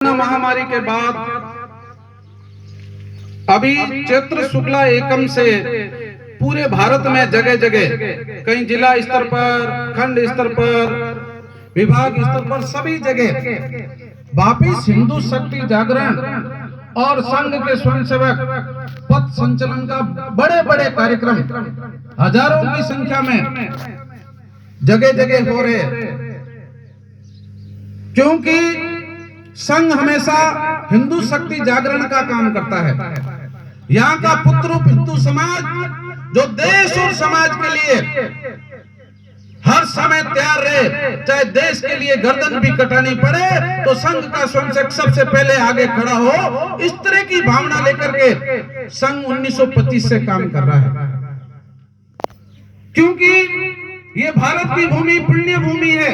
Corona महामारी के बाद अभी चैत्र शुक्ला एकम से पूरे भारत में जगह जगह, कहीं जिला स्तर पर, खंड स्तर पर, विभाग स्तर पर, सभी जगह वापिस हिंदू शक्ति जागरण और संघ के स्वयंसेवक पथ संचलन का बड़े बड़े कार्यक्रम हजारों की संख्या में जगह जगह हो रहे, क्योंकि संघ हमेशा हिंदू शक्ति जागरण का काम करता है। यहाँ का पुत्र हिंदू समाज जो देश और समाज के लिए हर समय तैयार रहे, चाहे देश के लिए गर्दन भी कटानी पड़े तो संघ का स्वयंसेवक सबसे पहले आगे खड़ा हो, इस तरह की भावना लेकर के संघ 1925 से काम कर रहा है। क्योंकि ये भारत की भूमि पुण्य भूमि है,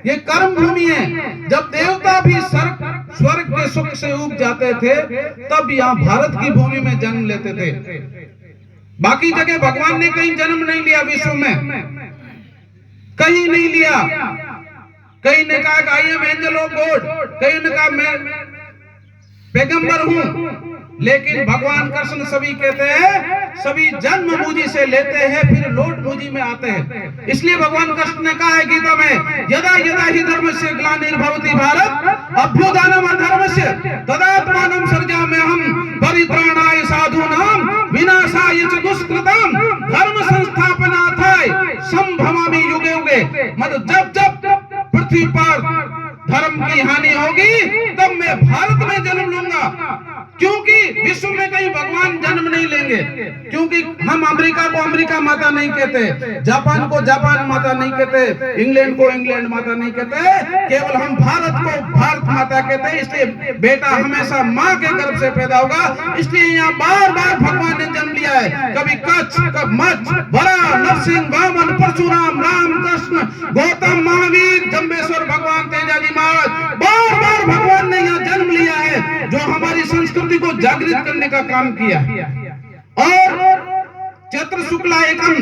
ये कर्म भूमि है। जब देवता भी स्वर्ग के सुख से उग जाते थे तब यहाँ भारत की भूमि में जन्म लेते थे। बाकी जगह भगवान ने कहीं जन्म नहीं लिया, विश्व में कहीं नहीं लिया। कहीं ने कहा I am angel of God, कहीं ने कहा मैं पैगंबर हूं, लेकिन भगवान कृष्ण सभी कहते हैं सभी जन्म मुझी से लेते हैं फिर लौट मुझी में आते हैं। इसलिए भगवान कृष्ण ने कहा है गीता में, यदा यदा हि धर्मस्य ग्लानिर्भवति भारत अभ्युत्थानम् अधर्मस्य तदात्मानं सृजाम्यहम् परित्राणाय साधूनां विनाशाय च दुष्कृताम् धर्म संस्थापनार्थाय संभवामि युगे युगे। मतलब जब जब पृथ्वी पर धर्म की हानि होगी तब मैं भारत में जन्म लूंगा। क्योंकि विश्व में कहीं भगवान जन्म नहीं लेंगे, क्योंकि हम अमेरिका को अमेरिका माता नहीं कहते, जापान को जापान माता नहीं कहते, इंग्लैंड को इंग्लैंड माता नहीं कहते, केवल हम भारत को भारत माता कहते हैं। इसलिए बेटा हमेशा माँ के गर्भ से पैदा होगा। इसलिए यहाँ बार बार भगवान ने जन्म लिया है, कभी कच्छ, कभी मच्छ, वरा, नरसिंह, वामन, परशुराम, राम, कृष्ण, गौतम, महावीर, जम्बेश्वर भगवान, तेजाजी महाराज, बार बार भगवान ने यहाँ जन्म लिया है, जो हमारी संस्कृति को जागृत करने का काम किया। और चैत्र शुक्ला एकम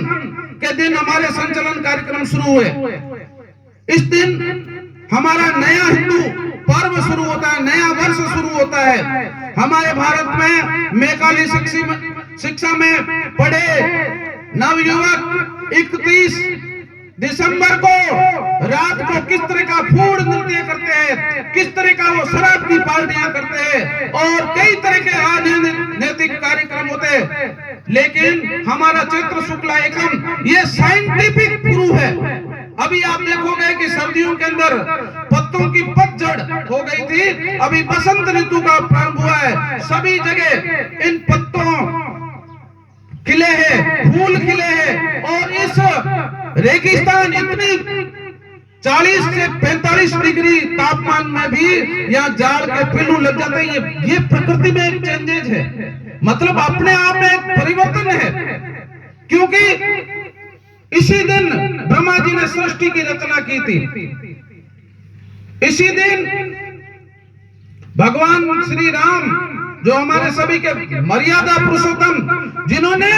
के दिन हमारे संचलन कार्यक्रम शुरू हुए। इस दिन हमारा नया हिंदू पर्व शुरू होता है, नया वर्ष शुरू होता है। हमारे भारत में मैकाली शिक्षा में पढ़े नवयुवक 31 दिसंबर को रात को किस तरह का फूड नृत्य करते हैं, किस तरह का वो शराब की पार्टियां करते हैं और कई तरह के राजनीतिक कार्यक्रम होते हैं। लेकिन हमारा चैत्र शुक्ला एकम ये साइंटिफिक प्रूफ है। अभी आप देखोगे कि सर्दियों के अंदर पत्तों की पतझड़ हो गई थी, अभी बसंत ऋतु का प्रारंभ हुआ है। सभी जगह इन पत्तों खिले हैं, फूल खिले हैं और इस रेगिस्तान इतनी 40 से 45 डिग्री तापमान में भी यहाँ जाड़ के पिल्लू लग जाते हैं। ये प्रकृति में एक चेंजेज है, मतलब अपने आप में एक परिवर्तन है। क्योंकि इसी दिन ब्रह्मा जी ने सृष्टि की रचना की थी। इसी दिन भगवान श्री राम जो हमारे सभी के मर्यादा पुरुषोत्तम, जिन्होंने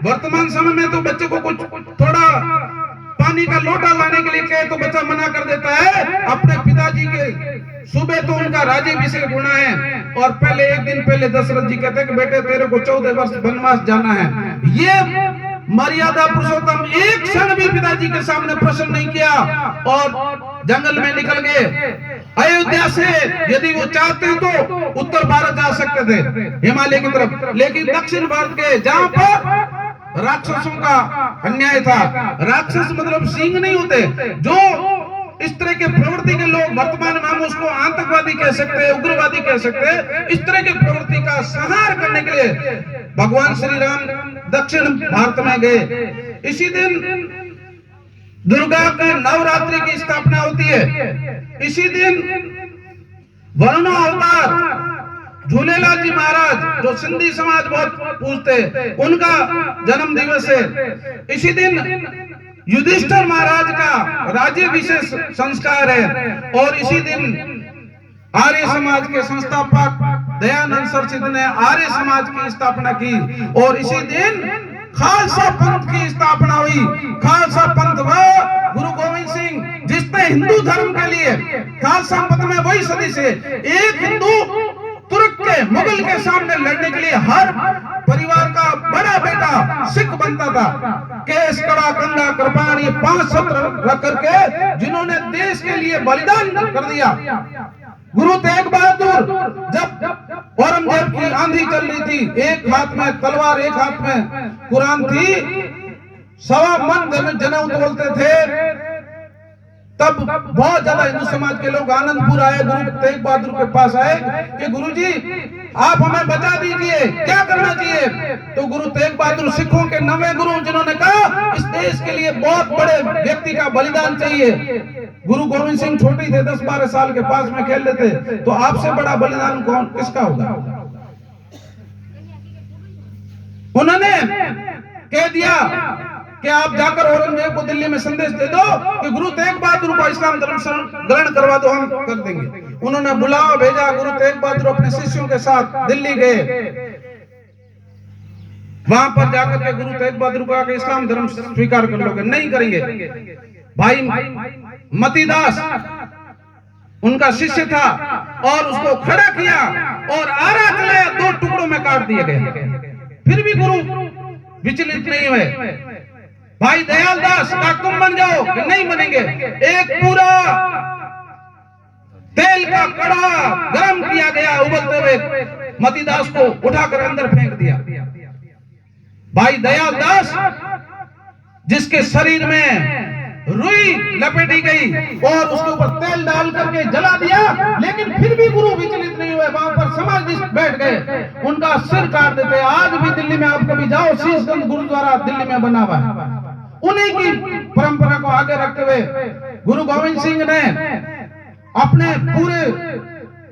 वर्तमान समय में तो बच्चे को कुछ थोड़ा पानी का लोटा लाने के लिए कहे तो बच्चा मना कर देता है। अपने पिताजी के सुबह तो उनका राज्याभिषेक होना है और पहले एक दिन पहले दशरथ जी कहते हैं कि बेटे तेरे को 14 वर्ष वनवास जाना है। ये मर्यादा पुरुषोत्तम एक क्षण भी पिताजी के सामने प्रश्न नहीं किया और जंगल में निकल गए। अयोध्या से यदि वो चाहते तो उत्तर भारत जा सकते थे, हिमालय की तरफ, लेकिन दक्षिण भारत के जहां पर राक्षसों का अन्याय था, राक्षस मतलब सिंह नहीं होते, जो इस तरह के प्रवृत्ति के लोग, वर्तमान में हम उसको आतंकवादी कह सकते हैं, उग्रवादी कह सकते हैं, इस तरह के प्रवृत्ति का संहार करने के लिए भगवान श्री राम दक्षिण भारत में गए। इसी दिन दुर्गा के नवरात्रि की स्थापना होती है। इसी दिन वरुणा अवतार झूलेलाल जी महाराज जो सिंधी समाज बहुत पूजते हैं, उनका जन्म दिवस है। इसी दिन युधिष्ठिर महाराज का राज्याभिषेक संस्कार है और इसी दिन आर्य समाज के संस्थापक दयानंद सरस्वती ने आर्य समाज की स्थापना की और इसी दिन खालसा पंथ की स्थापना हुई। खालसा पंथ व गुरु गोविंद सिंह जिस जिसने हिंदू धर्म के लिए खालसा पंथ में वही सदी से एक हिंदू तुर्क के मुगल के सामने लड़ने के लिए हर परिवार का बड़ा बेटा सिख बनता था। केस, कड़ा, कंधा, कृपाण, ये 5 शब्द रख करके जिन्होंने देश के लिए बलिदान कर दिया। गुरु तेग बहादुर, जब औरंगजेब की आंधी चल रही थी, एक हाथ में तलवार एक हाथ में कुरान थी, 1.25 मन जनेऊ तोलते थे, तब बहुत ज्यादा हिंदू समाज के लोग आनंदपुर आए, गुरु तेग बहादुर के पास आए कि गुरुजी आप हमें बचा दीजिए, क्या करना चाहिए। तो गुरु तेग बहादुर सिखों के 9वें गुरु, जिन्होंने कहा इस देश के लिए बहुत बड़े व्यक्ति का बलिदान चाहिए। गुरु गोविंद सिंह छोटे थे, 10-12 साल के पास में खेल लेते, तो आपसे बड़ा बलिदान कौन किसका होगा। उन्होंने कह दिया कि आप जाकर औरंगजेब को दिल्ली में संदेश दे दो कि गुरु तेग बहादुर को इस्लाम धर्म ग्रहण करवा दो, हम कर देंगे। उन्होंने बुलावा भेजा, गुरु तेग बहादुर अपने शिष्यों के साथ दिल्ली गए। वहां पर जाकर के गुरु तेग बहादुर को आके इस्लाम धर्म स्वीकार कर लोगे, नहीं करेंगे। भाई मतीदास उनका शिष्य था और उसको खड़ा किया और आरा चलाया, 2 टुकड़ों में काट दिए गए। फिर भी गुरु विचलित नहीं हुए। भाई दयाल दास का तुम बन जाओ कि नहीं बनेंगे। एक पूरा तेल का कड़ा गर्म किया गया, उबलते हुए मतीदास को उठाकर अंदर फेंक दिया। भाई दयाल दास जिसके शरीर में रुई लपेटी गई और उसके ऊपर तेल डाल करके जला दिया, लेकिन फिर भी गुरु विचलित नहीं हुए। वहां पर समाधिस्थ बैठ गए, उनका सिर काट देते। आज भी दिल्ली में आप कभी जाओ, शीशगंज गुरुद्वारा दिल्ली में बना हुआ है। उन्हीं की परंपरा को आगे रखते हुए गुरु गोविंद सिंह ने अपने पूरे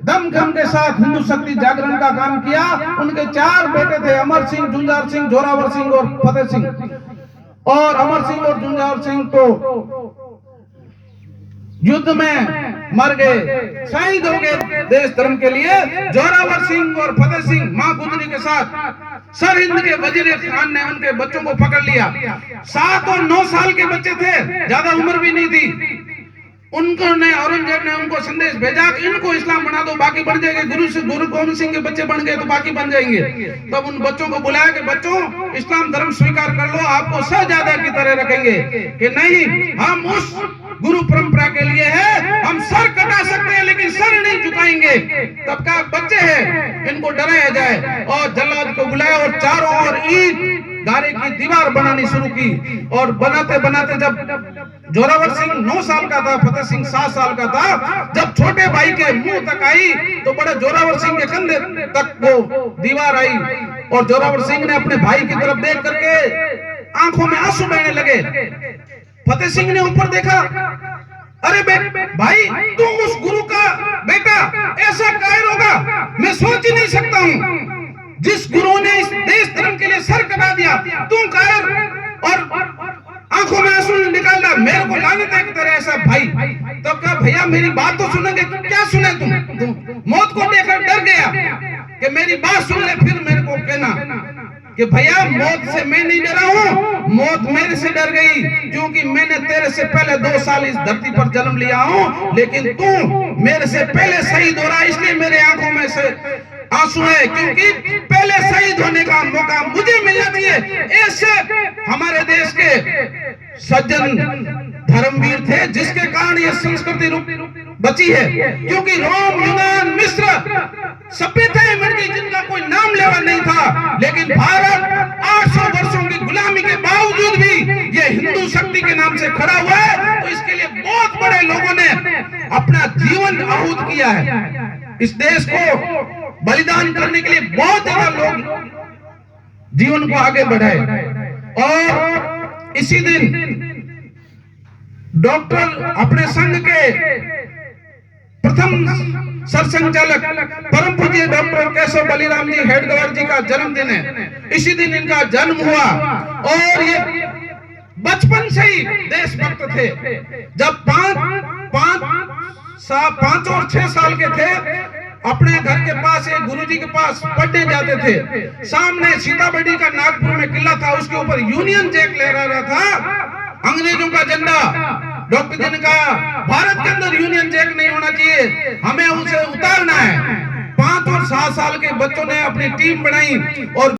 दमखम के साथ हिंदू शक्ति जागरण का काम किया। उनके 4 बेटे थे, अमर सिंह, जुंजार सिंह, जोरावर सिंह और फतेह सिंह। और अमर सिंह और जुंजार सिंह तो युद्ध में मर गए, शहीद हो गए देश धर्म के लिए। जोरावर सिंह और फतेह सिंह मां गुजरी के साथ सरहिंद के वजीर खान ने उनके बच्चों को पकड़ लिया। 7 और 9 साल के बच्चे थे, ज्यादा उम्र भी नहीं थी। उनको ने औरंगजेब ने उनको संदेश भेजा कि इनको इस्लाम बना दो, बाकी बढ़ जाएंगे। गुरु गोविंद सिंह के बच्चे बन गए तो बाकी बन जाएंगे। तब उन बच्चों को बुलाया कि बच्चों इस्लाम धर्म स्वीकार कर लो, आपको शहजादा की तरह रखेंगे। कि नहीं, हम उस गुरु परंपरा के लिए है, हम सर कटा सकते हैं लेकिन सर नहीं झुकाएंगे। तब का बच्चे हैं, इनको डराया जाए। और जल्लाद को बुलाया और चारों ओर ईंट गारे की दीवार बनानी शुरू की। और बनाते बनाते जब जोरावर सिंह 9 साल का था, फतेह सिंह 7 साल का था, जब छोटे भाई के मुंह तक आई तो बड़े जोरावर सिंह के कंधे तक वो दीवार आई। और जोरावर सिंह ने अपने भाई की तरफ देख करके आंखों में आंसू बहने लगे। फतेह सिंह ने ऊपर देखा, अरे भाई तू उस गुरु का बेटा ऐसा कायर होगा, मैं सोच ही नहीं सकता हूँ। जिस गुरु ने इस देश धर्म के लिए सर कटा दिया, तुम कायर और आंखों में आंसू निकालना, मेरे को लानत है तेरा ऐसा भाई। तो कहा भैया मेरी बात तो सुनेंगे। क्या सुने तुम मौत को देखकर डर गया कि मेरी बात सुन ले, फिर मेरे को कहना कि भैया मौत से मैं नहीं डरा हूँ, मौत मेरे से डर गई, क्योंकि मैंने तेरे से पहले 2 साल इस धरती पर जन्म लिया हूँ, लेकिन तू मेरे से पहले शहीद हो रहा है, इसलिए मेरे आंखों में से आंसू है, क्योंकि पहले शहीद होने का मौका मुझे मिलना चाहिए। ऐसे हमारे देश के सज्जन धर्मवीर थे जिसके कारण ये संस्कृति बची है। क्योंकि रोम, यूनान, मिस्र सभ्यताएं मिट गई जिनका कोई नाम लेवा नहीं था, लेकिन भारत 800 वर्षों की गुलामी के बावजूद भी ये हिंदू शक्ति के नाम से खड़ा हुआ है। तो इसके लिए बहुत बड़े लोगों ने अपना जीवन आहूत किया है। इस देश को बलिदान करने के लिए बहुत ज्यादा लोग जीवन को आगे बढ़ाए। और इसी दिन डॉक्टर अपने संघ के प्रथम सरसंघचालक परम पूज्य डॉक्टर केशव बलिराम जी हेडगेवार जी का जन्मदिन है। इसी दिन इनका जन्म हुआ और ये बचपन से ही देशभक्त थे। जब 5 और 6 साल के थे, अपने घर के पास एक गुरुजी के पास पढ़ने जाते थे। सामने सीताबड़ी का नागपुर में किला था, उसके ऊपर यूनियन जैक लहरा रहा था, अंग्रेजों का झंडा। डॉक्टर जी ने कहा भारत के अंदर यूनियन जैक नहीं होना चाहिए, हमें उसे उतारना है। 5 और 7 साल के बच्चों ने अपनी टीम बनाई और